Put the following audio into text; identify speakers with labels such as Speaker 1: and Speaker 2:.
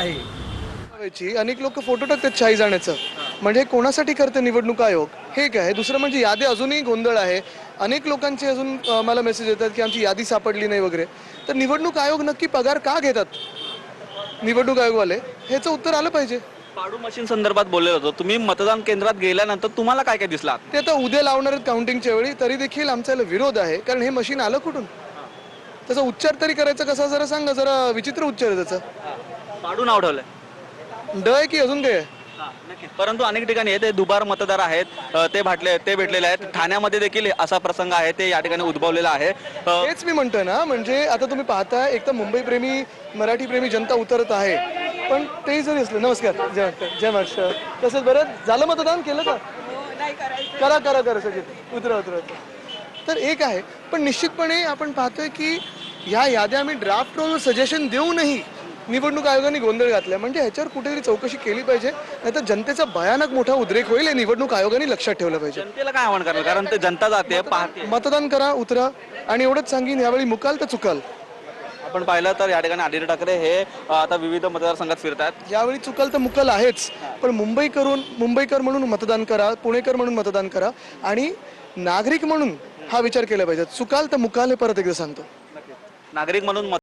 Speaker 1: आहे?
Speaker 2: अनेक लोक फोटो टाकतात शाही जाण्याचं, म्हणजे कोणासाठी करते निवडणूक आयोग हे काय? दुसरं म्हणजे यादी अजूनही गोंधळ आहे. अनेक लोकांचे अजून मला मेसेज येतात की आमची यादी सापडली नाही वगैरे. तर निवडणूक आयोग नक्की पगार का घेतात निवडणूक आयोगवाले, ह्याचं उत्तर आलं पाहिजे.
Speaker 1: पाडू मशीन संदर्भात बोलले होतो तुम्ही, मतदान केंद्रात गेल्यानंतर तुम्हाला काय काय दिसलं?
Speaker 2: ते आता उद्या लावणार आहेत काउंटिंगच्या वेळी, तरी देखील आमचा याला विरोध आहे. कारण हे मशीन आलं कुठून, त्याचा उच्चार तरी करायचा कसा जरा सांगा. जरा विचित्र उच्चार आहे त्याचा.
Speaker 1: पाडू नाव ठेवलंय.
Speaker 2: ड आहे की अजून काय आहे?
Speaker 1: नक्कीच. परंतु अनेक ठिकाणी ते दुबार मतदार आहेत, ते भेटलेले आहेत. ठाण्यामध्ये देखील असा प्रसंग आहे ते या ठिकाणी उद्भवलेला आहे.
Speaker 2: हेच मी म्हणतोय ना, म्हणजे आता तुम्ही पाहताय एक तर मुंबई प्रेमी मराठी प्रेमी जनता उतरत आहे. पण ते जरी असलं, नमस्कार, जय महाराष्ट्र. तसंच बरं झालं, मतदान केलं का? करा करा करा सगळे, उतरा उतरा उतरा. तर एक आहे, पण निश्चितपणे आपण पाहतोय की ह्या याद्या आम्ही ड्राफ्ट रोल सजेशन देऊनही निवडणूक आयोगाने गोंधळ घातलाय. म्हणजे ह्याच्यावर कुठेतरी चौकशी केली पाहिजे, नाहीतर जनतेचा भयानक मोठा उद्रेक होईल. हे निवडणूक आयोगाने लक्षात ठेवलं पाहिजे.
Speaker 1: जनतेला काय आव्हान करणार, कारण ते जनता जाते पाहते.
Speaker 2: मतदान करा, उतरा. आणि एवढंच सांगीन, यावेळी मुकाल तर चुकाल.
Speaker 1: आपण पाहिलं तर या ठिकाणी आदित्य ठाकरे हे आता विविध मतदारसंघात फिरतात.
Speaker 2: यावेळी चुकाल तर मुकाल आहेच, पण मुंबईकर म्हणून मतदान करा, पुणेकर म्हणून मतदान करा आणि नागरिक म्हणून हा विचार केला पाहिजे. चुकाल तर मुकाल, हे परत एकदा सांगतो.
Speaker 1: नागरिक म्हणून